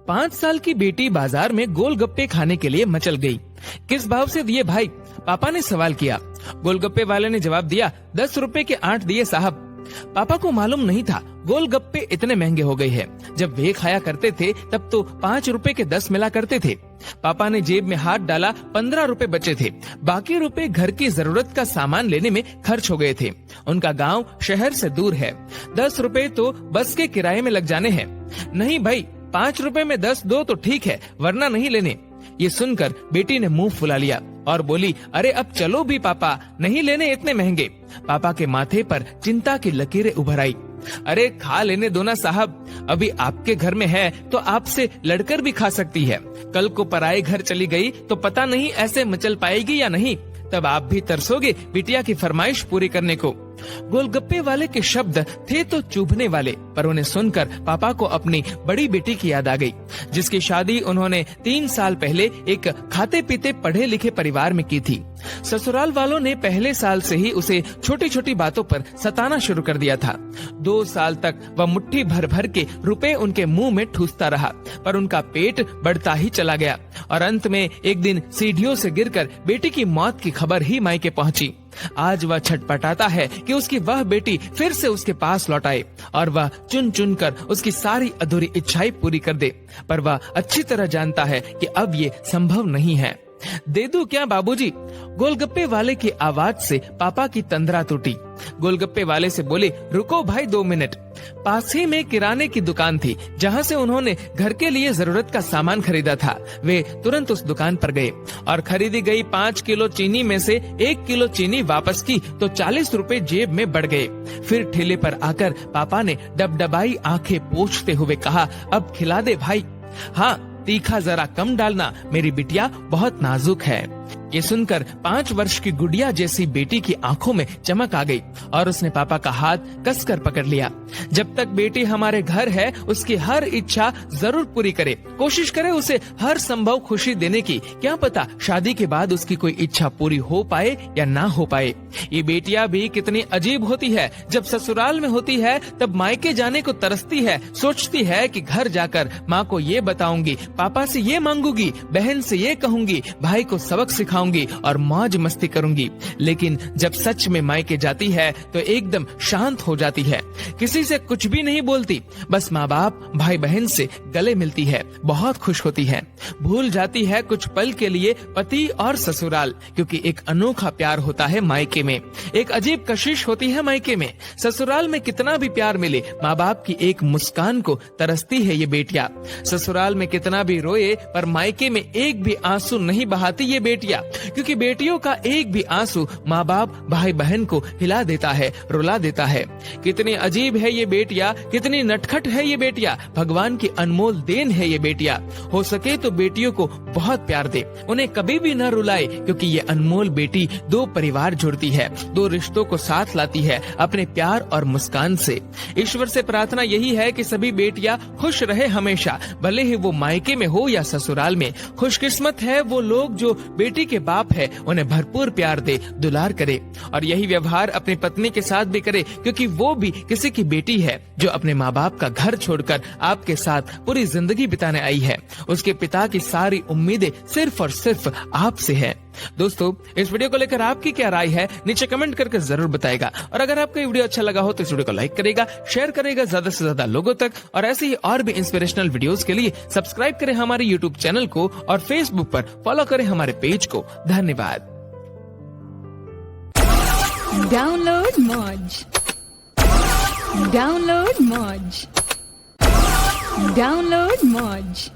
5 साल की बेटी बाजार में गोलगप्पे खाने के लिए मचल गई। किस भाव से दिए भाई? पापा ने सवाल किया। गोलगप्पे वाले ने जवाब दिया, 10 रुपए के 8 दिए साहब। पापा को मालूम नहीं था गोलगप्पे इतने महंगे हो गए हैं। जब वे खाया करते थे तब तो 5 रुपए के 10 मिला करते थे। पापा ने जेब में हाथ डाला, 15 रुपए बचे थे। बाकी रुपए घर की जरूरत का सामान लेने में खर्च हो गए थे। उनका गांव शहर से दूर है। 10 रुपए तो बस के किराए में लग जाने हैं। नहीं भाई, 5 रुपए में 10 दो तो ठीक है, वरना नहीं लेने। ये सुनकर बेटी ने मुंह फुला लिया और बोली, अरे अब चलो भी पापा, नहीं लेने इतने महंगे। पापा के माथे पर चिंता की लकीरें उभर आई। अरे खा लेने दो ना साहब, अभी आपके घर में है तो आपसे लड़कर भी खा सकती है। कल को पराए घर चली गई तो पता नहीं ऐसे मचल पाएगी या नहीं, तब आप भी तरसोगे बिटिया की फरमाइश पूरी करने को। गोलगप्पे वाले के शब्द थे तो चुभने वाले, पर उन्हें सुनकर पापा को अपनी बड़ी बेटी की याद आ गई, जिसकी शादी उन्होंने 3 साल पहले एक खाते पीते पढ़े लिखे परिवार में की थी। ससुराल वालों ने पहले साल से ही उसे छोटी छोटी बातों पर सताना शुरू कर दिया था। 2 साल तक वह मुट्ठी भर भर के रुपए उनके मुंह में ठूसता रहा, पर उनका पेट बढ़ता ही चला गया और अंत में एक दिन सीढ़ियों से गिरकर बेटी की मौत की खबर ही मायके पहुंची। आज वह छटपटाता है कि उसकी वह बेटी फिर से उसके पास लौट आए और वह चुन चुन कर उसकी सारी अधूरी इच्छाएं पूरी कर दे, पर वह अच्छी तरह जानता है कि अब ये संभव नहीं है। दे दूं क्या बाबूजी? गोलगप्पे वाले की आवाज से पापा की तंद्रा टूटी। गोलगप्पे वाले से बोले, रुको भाई 2 मिनट। पास ही में किराने की दुकान थी, जहां से उन्होंने घर के लिए जरूरत का सामान खरीदा था। वे तुरंत उस दुकान पर गए और खरीदी गई 5 किलो चीनी में से 1 किलो चीनी वापस की तो 40 रुपए जेब में बढ़ गए। फिर ठेले पर आकर पापा ने डबडबाई आंखें पोंछते हुए कहा, अब खिला दे भाई। हाँ, तीखा जरा कम डालना, मेरी बिटिया बहुत नाजुक है। ये सुनकर 5 वर्ष की गुड़िया जैसी बेटी की आंखों में चमक आ गई और उसने पापा का हाथ कसकर पकड़ लिया। जब तक बेटी हमारे घर है, उसकी हर इच्छा जरूर पूरी करे, कोशिश करे उसे हर संभव खुशी देने की। क्या पता शादी के बाद उसकी कोई इच्छा पूरी हो पाए या ना हो पाए। ये बेटियां भी कितनी अजीब होती है। जब ससुराल में होती है तब मायके जाने को तरसती है, सोचती है कि घर जाकर माँ को ये बताऊंगी, पापा से ये मांगूंगी, बहन से ये कहूंगी, भाई को सबक सिखाऊंगी और मौज मस्ती करूंगी। लेकिन जब सच में मायके जाती है तो एकदम शांत हो जाती है, किसी से कुछ भी नहीं बोलती, बस माँ बाप भाई बहन से गले मिलती है, बहुत खुश होती है, भूल जाती है कुछ पल के लिए पति और ससुराल, क्योंकि एक अनोखा प्यार होता है मायके में, एक अजीब कशिश होती है मायके में। ससुराल में कितना भी प्यार मिले, माँ बाप की एक मुस्कान को तरसती है ये बेटियां। ससुराल में कितना भी रोए, पर मायके में एक भी आंसू नहीं बहाती ये बेटियां, क्योंकि बेटियों का एक भी आंसू माँ बाप भाई बहन को हिला देता है, रुला देता है। कितनी अजीब है ये बेटियां, कितनी नटखट है ये बेटियां, भगवान की अनमोल देन है ये बेटियां। हो सके तो बेटियों को बहुत प्यार दे, उन्हें कभी भी न रुलाए, क्योंकि ये अनमोल बेटी 2 परिवार जोड़ती है, 2 रिश्तों को साथ लाती है अपने प्यार और मुस्कान से। ईश्वर से प्रार्थना यही है कि सभी बेटियां खुश रहे हमेशा, भले ही वो मायके में हो या ससुराल में। खुशकिस्मत है वो लोग जो बेटी के बाप है, उन्हें भरपूर प्यार दे, दुलार करे, और यही व्यवहार अपनी पत्नी के साथ भी करे, क्योंकि वो भी किसी की बेटी है जो अपने माँ बाप का घर छोड़कर आपके साथ पूरी जिंदगी बिताने आई है। उसके पिता की सारी उम्मीदें सिर्फ और सिर्फ आपसे है। दोस्तों, इस वीडियो को लेकर आपकी क्या राय है, नीचे कमेंट करके जरूर बताएगा। और अगर आपको ये वीडियो अच्छा लगा हो तो इस वीडियो को लाइक करेगा, शेयर करेगा ज्यादा से ज्यादा लोगों तक, और ऐसे ही और भी इंस्पिरेशनल वीडियोस के लिए सब्सक्राइब करें हमारे यूट्यूब चैनल को और फेसबुक पर फॉलो करें हमारे पेज को। धन्यवाद। डाउनलोड मौज, डाउनलोड मौज, डाउनलोड मौज।